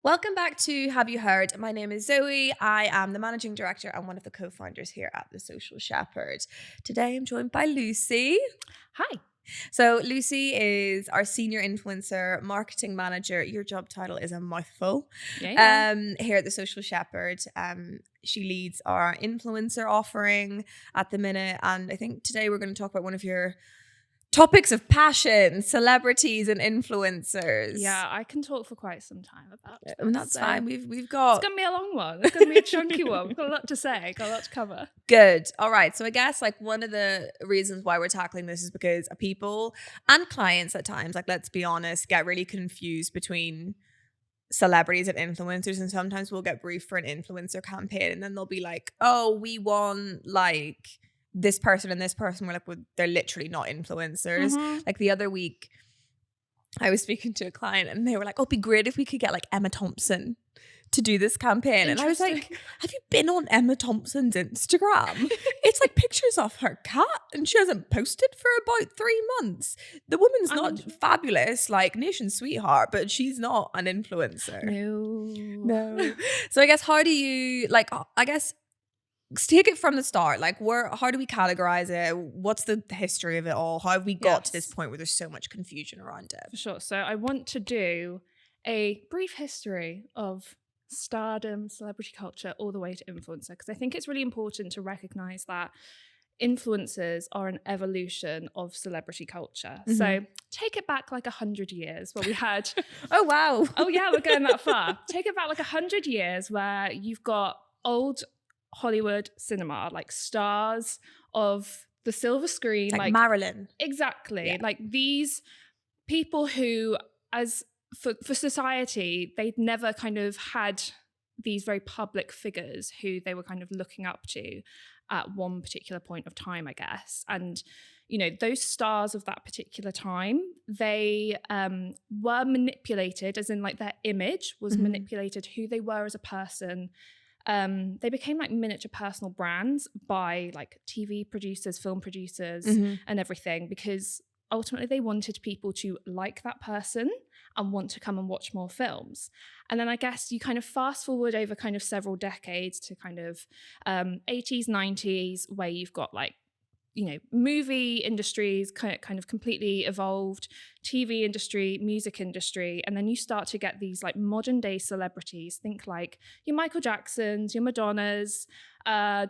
Welcome back to Have You Heard? My name is Zoe. I am the managing director and one of the co-founders here at The Social Shepherd. Today I'm joined by Lucy. Hi. So Lucy is our senior influencer marketing manager. Your job title is a mouthful. Yeah. Here at The Social Shepherd. She leads our influencer offering at the minute. And I think today we're going to talk about one of your topics of passion, celebrities and influencers. Yeah, I can talk for quite some time about this. And that's fine. We've It's got going to be a long one. It's going to be a chunky one. We've got a lot to say, got a lot to cover. Good. All right. So I guess like one of the reasons why we're tackling this is because people and clients at times, like let's be honest, get really confused between celebrities and influencers. And sometimes we'll get briefed for an influencer campaign and then they'll be like, oh, we want like this person and this person. We're like, well, they're literally not influencers. Like the other week, I was speaking to a client and they were like, oh, it'd be great if we could get like Emma Thompson to do this campaign. And I was like, have you been on Emma Thompson's Instagram? It's like pictures of her cat and she hasn't posted for about 3 months. The woman's not fabulous, like nation sweetheart, but she's not an influencer. No. So I guess how do you like, I guess take it from the start. Like how do we categorize it? What's the history of it all? How have we got to this point where there's so much confusion around it? For sure. So I want to do a brief history of stardom, celebrity culture, all the way to influencer, because I think it's really important to recognize that influencers are an evolution of celebrity culture. So take it back like 100 years where we had oh wow. Oh yeah, we're going that far. Take it back like 100 years where you've got old Hollywood cinema, like stars of the silver screen, like Marilyn. Exactly. Yeah. Like these people who, as for society, they'd never kind of had these very public figures who they were kind of looking up to at one particular point of time, I guess. And, you know, those stars of that particular time, they were manipulated, as in like their image was manipulated, who they were as a person. They became like miniature personal brands by like TV producers, film producers, and everything, because ultimately they wanted people to like that person and want to come and watch more films. And then I guess you kind of fast forward over kind of several decades to kind of 80s, 90s, where you've got like, you know, movie industries kind of completely evolved, TV industry, music industry, and then you start to get these like modern day celebrities. Think like your Michael Jacksons, your Madonnas,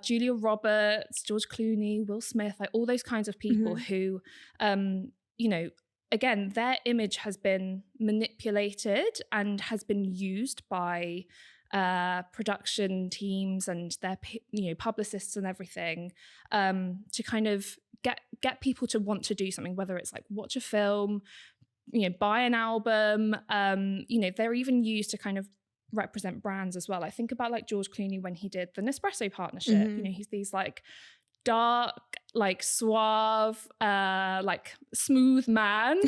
Julia Roberts, George Clooney, Will Smith, like all those kinds of people who, you know, again, their image has been manipulated and has been used by production teams and their publicists and everything to kind of get people to want to do something, whether it's like watch a film, you know, buy an album, you know, they're even used to kind of represent brands as well. I think about like George Clooney when he did the Nespresso partnership. You know, he's these like dark, like suave, like smooth man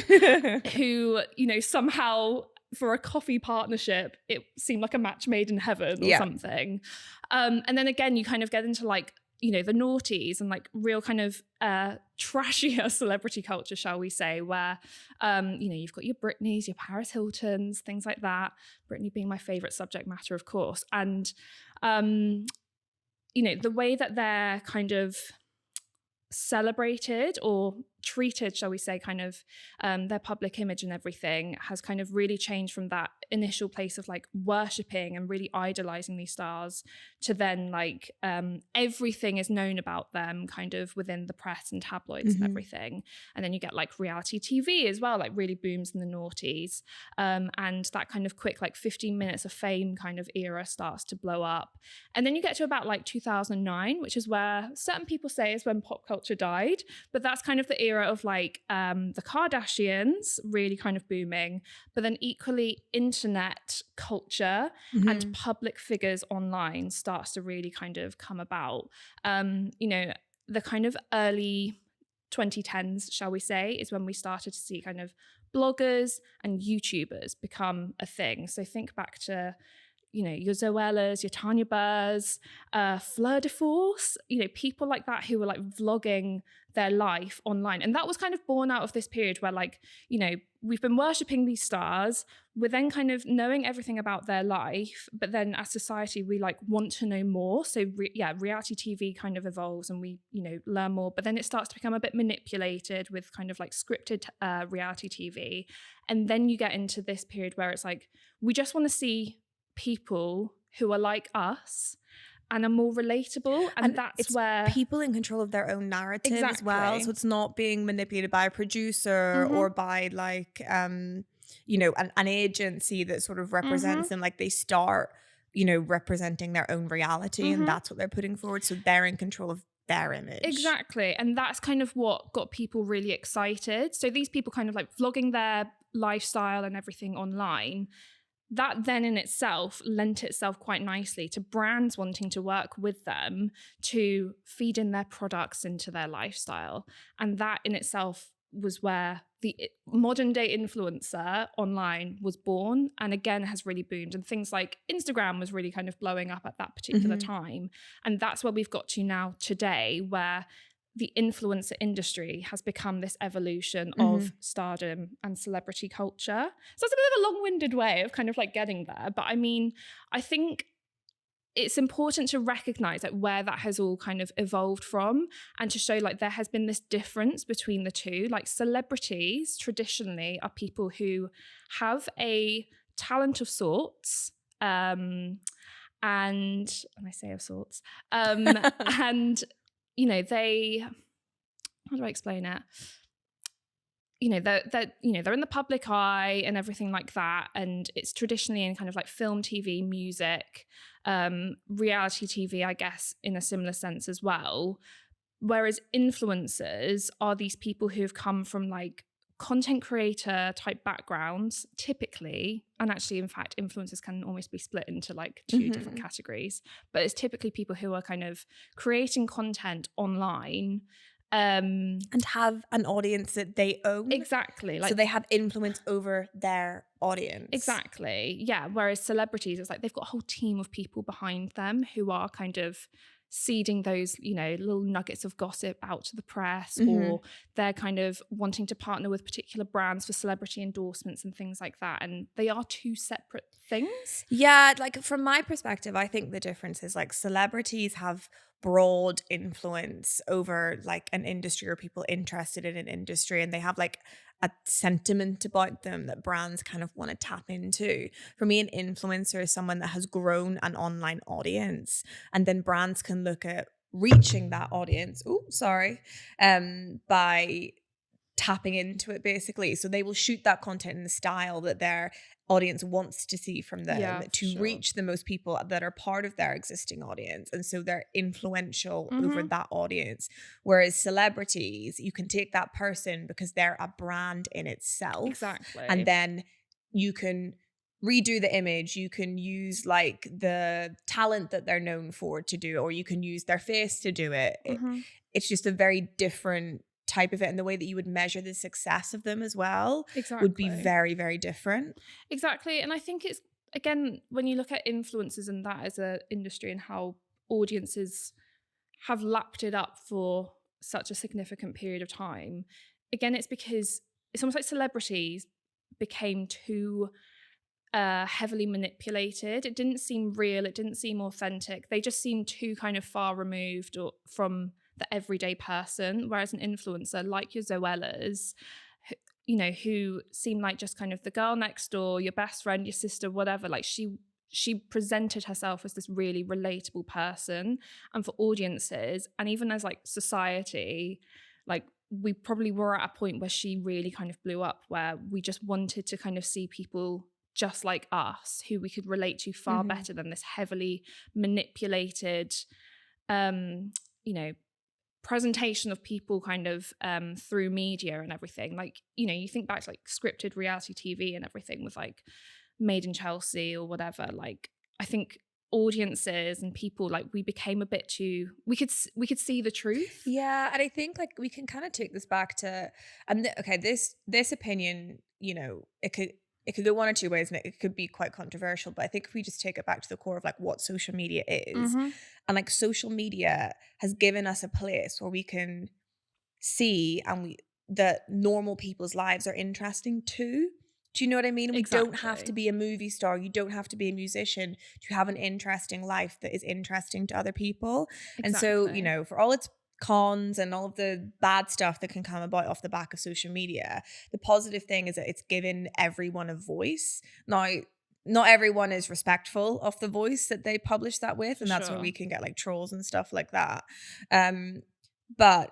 who, you know, somehow for a coffee partnership, it seemed like a match made in heaven or something. And then again, you kind of get into like, you know, the noughties and like real kind of trashier celebrity culture, shall we say, where, you know, you've got your Britneys, your Paris Hiltons, things like that. Britney being my favorite subject matter, of course. And, you know, the way that they're kind of celebrated or treated, shall we say, kind of their public image and everything has kind of really changed from that initial place of like worshipping and really idolizing these stars to then like everything is known about them kind of within the press and tabloids and everything. And then you get like reality TV as well, like really booms in the noughties, and that kind of quick like 15 minutes of fame kind of era starts to blow up. And then you get to about like 2009, which is where certain people say is when pop culture died, but that's kind of the era of like the Kardashians really kind of booming, but then equally internet culture and public figures online starts to really kind of come about. You know, the kind of early 2010s, shall we say, is when we started to see kind of bloggers and YouTubers become a thing. So think back to, your Zoellas, your Tanya Burrs, Fleur de Force, people like that who were like vlogging their life online. And that was kind of born out of this period where like, we've been worshipping these stars. We're then kind of knowing everything about their life, but then as society, we like want to know more. So reality TV kind of evolves and we, learn more, but then it starts to become a bit manipulated with kind of like scripted reality TV. And then you get into this period where it's like, we just want to see people who are like us and are more relatable, and that's it's where people in control of their own narrative as well. So it's not being manipulated by a producer or by like an agency that sort of represents them. Like they start representing their own reality, and that's what they're putting forward. So they're in control of their image. Exactly. And that's kind of what got people really excited. So these people kind of like vlogging their lifestyle and everything online, that then in itself lent itself quite nicely to brands wanting to work with them to feed in their products into their lifestyle. And that in itself was where the modern day influencer online was born, and again has really boomed. And things like Instagram was really kind of blowing up at that particular time. And that's where we've got to now today, where the influencer industry has become this evolution of stardom and celebrity culture. So it's a bit of a long-winded way of kind of like getting there. But I mean, I think it's important to recognize like where that has all kind of evolved from, and to show like there has been this difference between the two. Like celebrities traditionally are people who have a talent of sorts, and I say of sorts, and they, how do I explain it? They're in the public eye and everything like that. And it's traditionally in kind of like film, TV, music, reality TV, I guess, in a similar sense as well. Whereas influencers are these people who have come from like content creator type backgrounds, typically. And actually, in fact, influencers can almost be split into like two different categories. But it's typically people who are kind of creating content online, and have an audience that they own. Exactly. So they have influence over their audience. Exactly. Yeah. Whereas celebrities, it's like they've got a whole team of people behind them who are kind of seeding those, little nuggets of gossip out to the press, or they're kind of wanting to partner with particular brands for celebrity endorsements and things like that. And they are two separate things. Yeah, like from my perspective, I think the difference is like celebrities have broad influence over like an industry or people interested in an industry, and they have like a sentiment about them that brands kind of want to tap into. For me, an influencer is someone that has grown an online audience, and then brands can look at reaching that audience by tapping into it, basically. So they will shoot that content in the style that their audience wants to see from them to reach the most people that are part of their existing audience. And so they're influential over that audience. Whereas celebrities, you can take that person because they're a brand in itself. Exactly. And then you can redo the image. You can use like the talent that they're known for to do it, or you can use their face to do it. It's just a very different type of it, and the way that you would measure the success of them as well would be very, very different. Exactly. And I think it's, again, when you look at influencers and that as an industry and how audiences have lapped it up for such a significant period of time, again, it's because it's almost like celebrities became too heavily manipulated. It didn't seem real. It didn't seem authentic. They just seemed too kind of far removed from the everyday person. Whereas an influencer like your Zoellas, who seem like just kind of the girl next door, your best friend, your sister, whatever, like she presented herself as this really relatable person. And for audiences, and even as like society, like we probably were at a point where she really kind of blew up, where we just wanted to kind of see people just like us who we could relate to far better than this heavily manipulated, presentation of people kind of through media and everything. Like, you think back to like scripted reality TV and everything with like Made in Chelsea or whatever. Like, I think audiences and people, like, we became a bit too, we could see the truth. Yeah. And I think like we can kind of take this back to this opinion, it could it could go one or two ways, and it could be quite controversial. But I think if we just take it back to the core of like what social media is, Mm-hmm. and like social media has given us a place where we can see that normal people's lives are interesting too. Do you know what I mean? We don't have to Exactly. be a movie star. You don't have to be a musician to have an interesting life that is interesting to other people. And so, you Exactly. know, for all its cons and all of the bad stuff that can come about off the back of social media, the positive thing is that it's given everyone a voice. Now, not everyone is respectful of the voice that they publish that with, For and that's where we sure. can get like trolls and stuff like that. But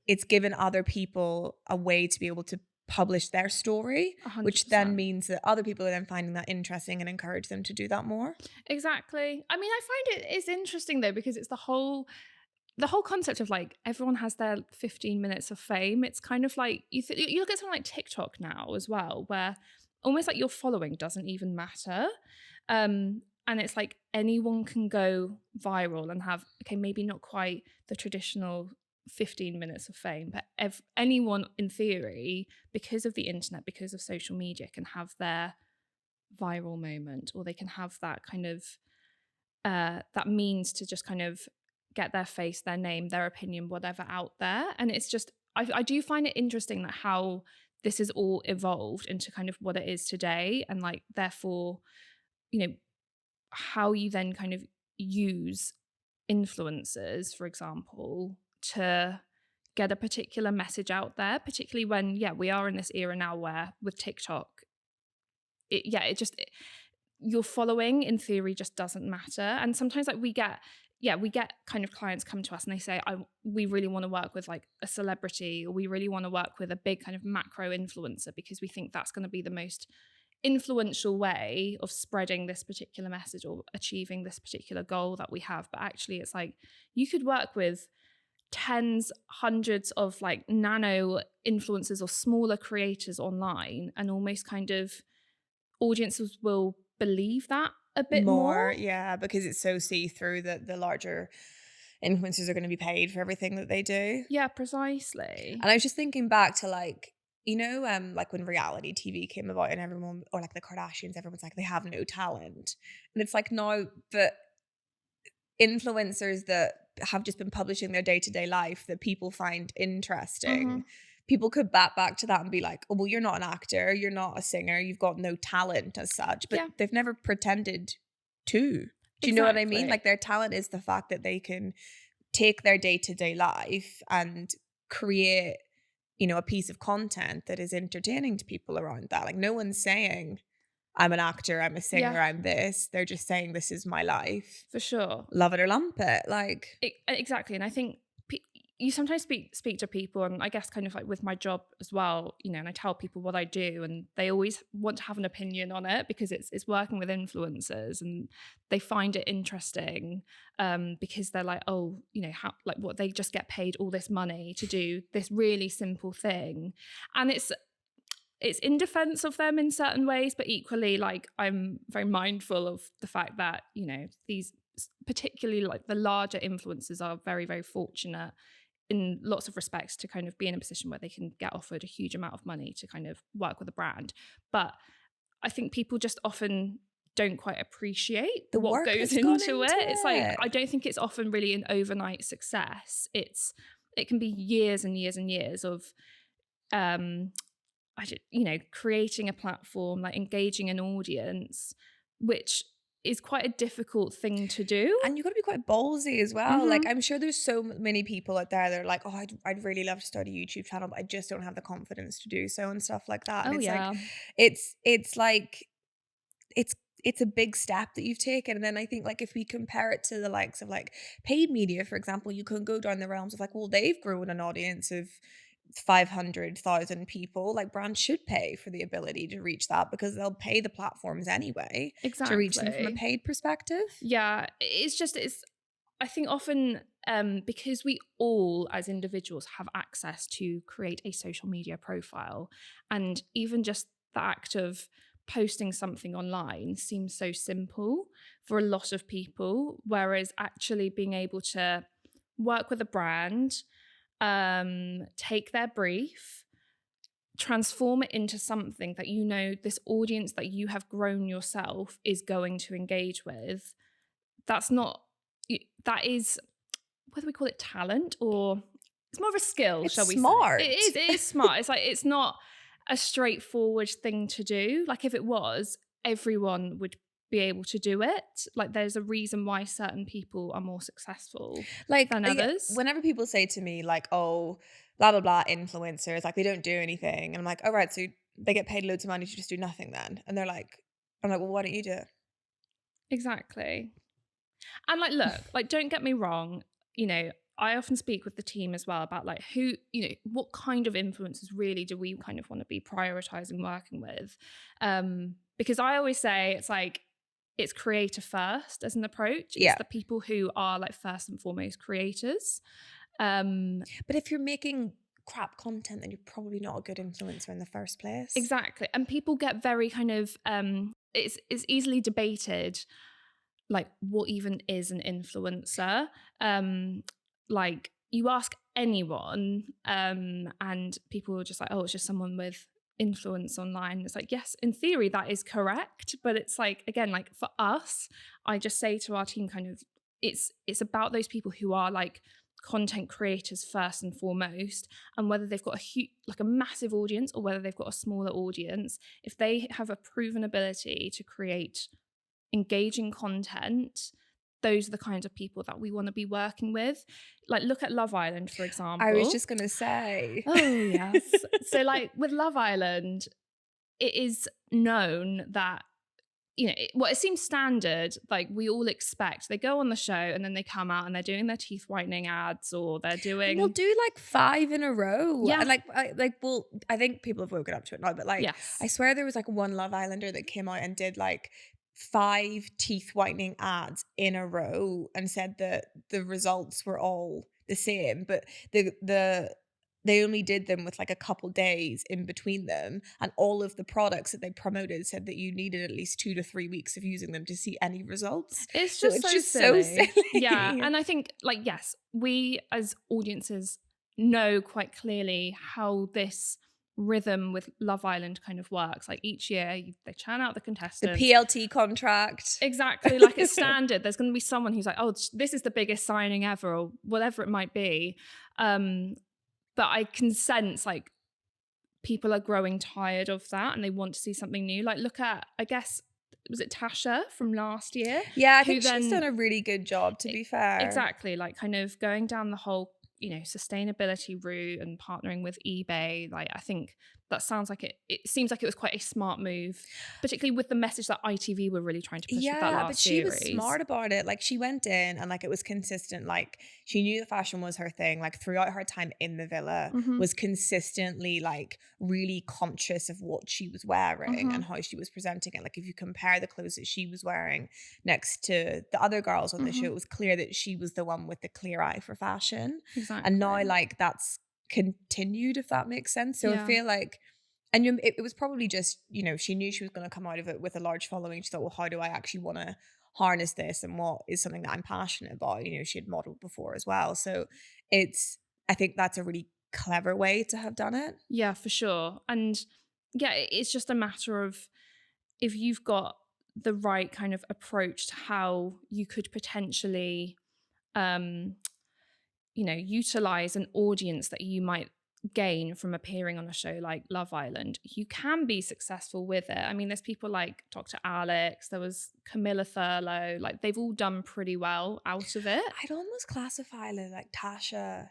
it's given other people a way to be able to publish their story, A hundred which then percent. means that other people are then finding that interesting and encourage them to do that more. Exactly. I mean, I find it is interesting though, because it's the whole concept of like everyone has their 15 minutes of fame. It's kind of like you look at something like TikTok now as well, where almost like your following doesn't even matter. And it's like anyone can go viral and have, okay, maybe not quite the traditional 15 minutes of fame, but anyone in theory, because of the internet, because of social media, can have their viral moment, or they can have that kind of that means to just kind of get their face, their name, their opinion, whatever out there. And it's just, I do find it interesting that how this has all evolved into kind of what it is today. And like, therefore, you know, how you then kind of use influencers, for example, to get a particular message out there, particularly when, yeah, we are in this era now where with TikTok, your following in theory just doesn't matter. And sometimes like we get kind of clients come to us and they say, we really want to work with like a celebrity, or we really want to work with a big kind of macro influencer because we think that's going to be the most influential way of spreading this particular message or achieving this particular goal that we have. But actually it's like you could work with tens, hundreds of like nano influencers or smaller creators online, and almost kind of audiences will believe that a bit more. More, yeah, because it's so see-through that the larger influencers are going to be paid for everything that they do. Yeah, precisely. And I was just thinking back to like, you know, like when reality TV came about and everyone, or like the Kardashians, everyone's like, they have no talent. And it's like, no, but influencers that have just been publishing their day-to-day life that people find Hmm. interesting, people could back to that and be like, oh, well, you're not an actor, you're not a singer, you've got no talent as such, but Yeah, they've never pretended to. Do you know what I mean? exactly. Like their talent is the fact that they can take their day-to-day life and create, you know, a piece of content that is entertaining to people around that. Like no one's saying, I'm an actor, I'm a Yeah, singer, I'm this. They're just saying this is my life. for sure. Love it or lump it. Like, Exactly. And I think you sometimes speak to people, and I guess kind of like with my job as well, and I tell people what I do, and they always want to have an opinion on it because it's working with influencers, and they find it interesting because they're like, oh, how, like, what, they just get paid all this money to do this really simple thing. And it's in defense of them in certain ways, but equally, like, I'm very mindful of the fact that, these, particularly like the larger influencers, are very, very fortunate in lots of respects to kind of be in a position where they can get offered a huge amount of money to kind of work with a brand. But I think people just often don't quite appreciate the what work goes that's gone into into it. It's like, it. I don't think it's often really an overnight success. It can be years and years and years of um creating a platform, like engaging an audience, which is quite a difficult thing to do. And you've got to be quite ballsy as well. Like, Hmm. I'm sure there's so many people out there that are like, oh, I'd really love to start a YouTube channel, but I just don't have the confidence to do so and stuff like that. And Oh it's like, yeah. it's like, it's it's a big step that you've taken. And then I think like if we compare it to the likes of like paid media, for example, you can go down the realms of like, well, they've grown an audience of 500,000 people. Like brands should pay for the ability to reach that because they'll pay the platforms anyway to reach them from a Exactly. paid perspective. Yeah, it's I think often because we all as individuals have access to create a social media profile, and even just the act of posting something online seems so simple for a lot of people, whereas actually being able to work with a brand, take their brief, transform it into something that you know this audience that you have grown yourself is going to engage with, that's not, that is, whether we call it talent or it's more of a skill, It's shall we smart. say. It is smart. It's like, it's not a straightforward thing to do. Like if it was, everyone would be able to do it. Like there's a reason why certain people are more successful Like, than others. whenever people say to me, like, oh, blah, blah, blah, influencers, like, they don't do anything. And I'm like, oh, right, so they get paid loads of money to just do nothing then. And they're like, I'm like, well, why don't you do it? Exactly. And like, look, like, don't get me wrong, you know, I often speak with the team as well about like who, you know, what kind of influencers really do we kind of want to be prioritizing working with? Because I always say it's like, it's creator first as an approach. It's Yeah. the people who are like first and foremost creators. But if you're making crap content, then you're probably not a good influencer in the first place. Exactly. And people get very kind of, it's easily debated, like what even is an influencer. Like you ask anyone, and people are just like, oh, it's just someone with influence online. It's like, yes, in theory that is correct, but it's like, again, like for us, I just say to our team kind of, it's about those people who are like content creators first and foremost, and whether they've got a huge, like a massive audience, or whether they've got a smaller audience, if they have a proven ability to create engaging content, those are the kinds of people that we want to be working with. Like look at Love Island, for example. I was just going to say. Oh, yes. So like with Love Island, it is known that, you know, it seems standard, like we all expect. They go on the show and then they come out and they're doing their teeth whitening ads, or they're doing... And they'll do like 5 in a row. Yeah. And well, I think people have woken up to it now, but like, Yes. I swear there was like one Love Islander that came out and did like 5 teeth whitening ads in a row and said that the results were all the same, but they only did them with like a couple days in between them, and all of the products that they promoted said that you needed at least 2 to 3 weeks of using them to see any results. It's So just it's so just silly. so silly. Yeah. And I think like, yes, we as audiences know quite clearly how this rhythm with Love Island kind of works. Like each year they churn out the The contestants. PLT contract. Exactly. Like it's standard. There's going to be someone who's like, oh, this is the biggest signing ever, or whatever it might be. But I can sense like people are growing tired of that and they want to see something new. Like look at, I guess, was it Tasha from last year? Yeah, I think she's done a really good job, to be fair. Exactly. Like kind of going down the whole, you know, sustainability route and partnering with eBay. Like I think that sounds like it seems like it was quite a smart move, particularly with the message that ITV were really trying to push with that last but she was series. smart about it. Like she went in and like it was consistent. Like she knew that fashion was her thing. Like throughout her time in the villa, was consistently like really conscious of what she was wearing and how she was presenting it. Like if you compare the clothes that she was wearing next to the other girls on the show, it was clear that she was the one with the clear eye for fashion. Exactly. And now like that's continued, if that makes sense. So Yeah. I feel like, and it was probably just, you know, she knew she was going to come out of it with a large following. She thought, well, how do I actually want to harness this, and what is something that I'm passionate about? You know, she had modeled before as well. So I think that's a really clever way to have done it. Yeah, for sure. And yeah, it's just a matter of if you've got the right kind of approach to how you could potentially, you know, utilize an audience that you might gain from appearing on a show like Love Island, you can be successful with it. I mean, there's people like Dr. Alex, there was Camilla Thurlow, like they've all done pretty well out of it. I'd almost classify like Tasha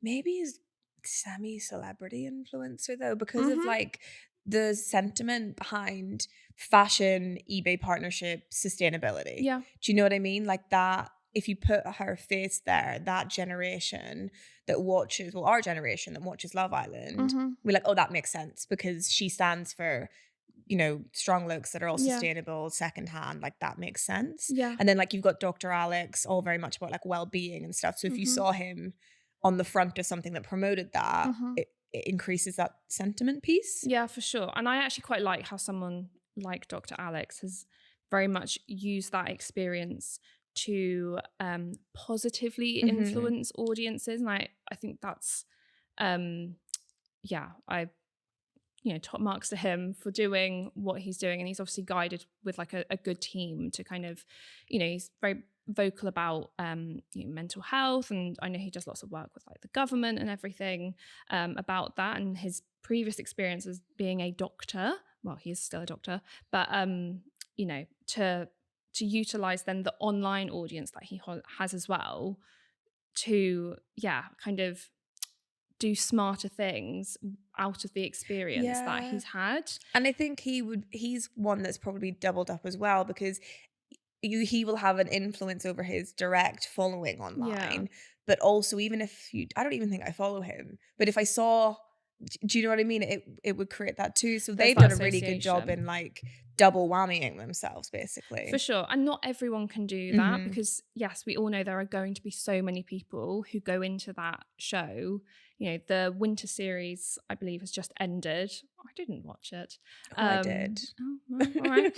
maybe as semi-celebrity influencer though, because of like the sentiment behind fashion, eBay partnership, sustainability. Yeah. Do you know what I mean? Like that, if you put her face there, that generation that watches, well, our generation that watches Love Island, we're like, oh, that makes sense because she stands for, you know, strong looks that are all sustainable, secondhand, like that makes sense. Yeah. And then like you've got Dr. Alex, all very much about like well-being and stuff. So if you saw him on the front of something that promoted that, it increases that sentiment piece. Yeah, for sure. And I actually quite like how someone like Dr. Alex has very much used that experience to positively influence audiences. And I think that's, yeah, I top marks to him for doing what he's doing. And he's obviously guided with like a good team to kind of, he's very vocal about mental health. And I know he does lots of work with like the government and everything about that. And his previous experience as being a doctor, well, he is still a doctor, but, to utilize then the online audience that he has as well to, kind of do smarter things out of the experience that he's had. And I think he's one that's probably doubled up as well, because he will have an influence over his direct following online. But also, even if I don't even think I follow him, but if I saw, do you know what I mean? It would create that too. So they've done a really good job in like double whammying themselves, basically. For sure. And not everyone can do that, because yes, we all know there are going to be so many people who go into that show. The winter series, I believe, has just ended. I didn't watch it. I did. Oh, well, all right.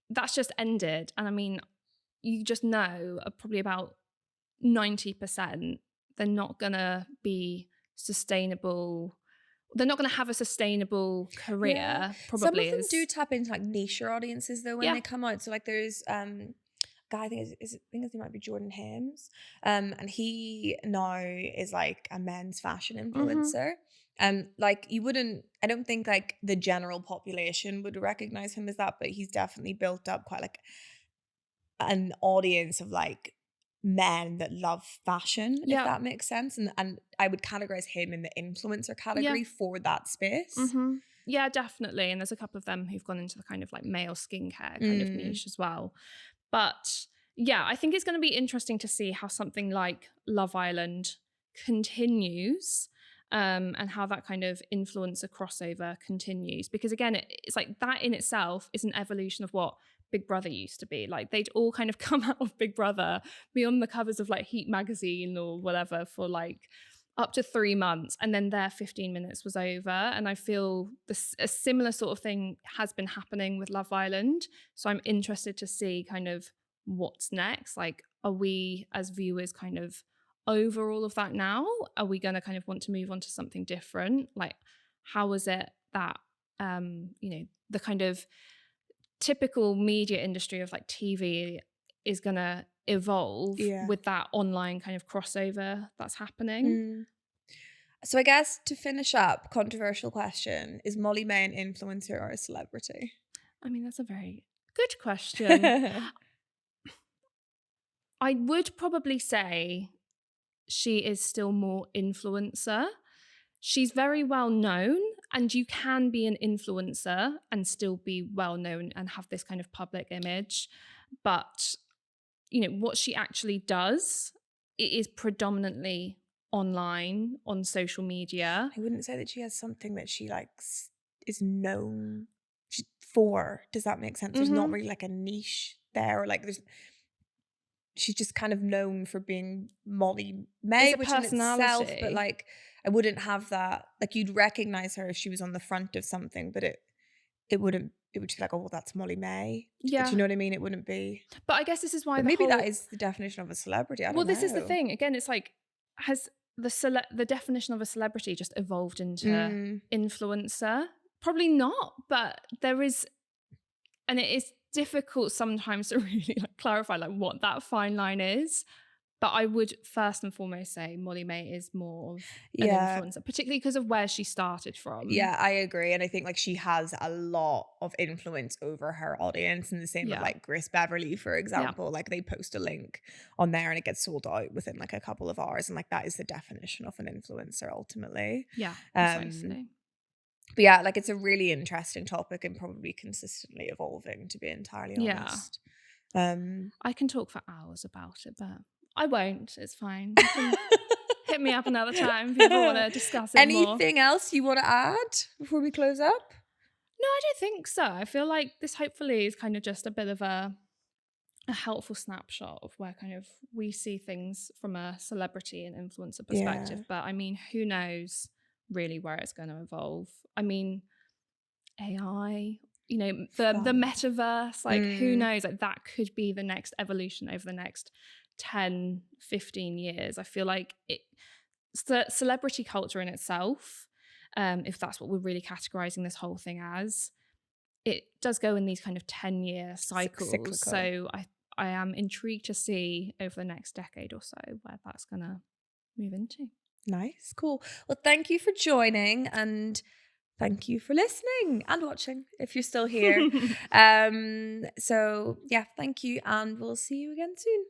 That's just ended. And I mean, you just know probably about 90% they're not going to be sustainable. They're not going to have a sustainable career. Probably some of them do tap into like niche audiences though when they come out. So like there's guy, I think his name might be Jordan Hames, and he now is like a men's fashion influencer. Like I don't think like the general population would recognize him as that, but he's definitely built up quite like an audience of like men that love fashion, if that makes sense. And I would categorize him in the influencer category for that space. Yeah, definitely. And there's a couple of them who've gone into the kind of like male skincare kind of niche as well. But yeah, I think it's going to be interesting to see how something like Love Island continues, and how that kind of influencer crossover continues. Because again, it's like that in itself is an evolution of what Big Brother used to be. Like they'd all kind of come out of Big Brother, be on the covers of like Heat magazine or whatever for like up to 3 months, and then their 15 minutes was over. And I feel a similar sort of thing has been happening with Love Island. So I'm interested to see kind of what's next. Like, are we as viewers kind of over all of that now? Are we going to kind of want to move on to something different? Like, how is it that, the kind of typical media industry of like TV is going to evolve with that online kind of crossover that's happening? So I guess to finish up, controversial question, is Molly May an influencer or a celebrity? I mean, that's a very good question. I would probably say she is still more influencer. She's very well known, and you can be an influencer and still be well known and have this kind of public image. But, what she actually does, it is predominantly online, on social media. I wouldn't say that she has something that she likes is known for. Does that make sense? There's not really like a niche there, or like she's just kind of known for being Molly May, which in itself, but like I wouldn't have that. Like you'd recognize her if she was on the front of something, but it would just be like, oh, well, that's Molly May. Yeah. Do you know what I mean? It wouldn't be. But I guess this is why maybe that is the definition of a celebrity. I don't know. This is the thing. Again, it's like, has the definition of a celebrity just evolved into influencer? Probably not, but there is, and it is difficult sometimes to really like clarify like what that fine line is. But I would first and foremost say Molly May is more of an influencer, particularly because of where she started from. Yeah, I agree. And I think like she has a lot of influence over her audience, and the same with like Grace Beverly, for example. Like they post a link on there and it gets sold out within like a couple of hours. And like that is the definition of an influencer ultimately. Yeah, precisely. But yeah, like it's a really interesting topic and probably consistently evolving, to be entirely honest. I can talk for hours about it, but I won't. It's fine. Hit me up another time if you ever want to discuss it Anything else you want to add before we close up? No, I don't think so. I feel like this hopefully is kind of just a bit of a helpful snapshot of where kind of we see things from a celebrity and influencer perspective. But I mean, who knows really where it's going to evolve? I mean, AI, the metaverse, like who knows? Like that could be the next evolution over the next 10, 15 years. I feel like celebrity culture in itself if that's what we're really categorizing this whole thing as. It does go in these kind of 10-year cycles. Cyclical. So I am intrigued to see over the next decade or so where that's going to move into. Nice, cool. Well, thank you for joining, and thank you for listening and watching if you're still here. So yeah, thank you, and we'll see you again soon.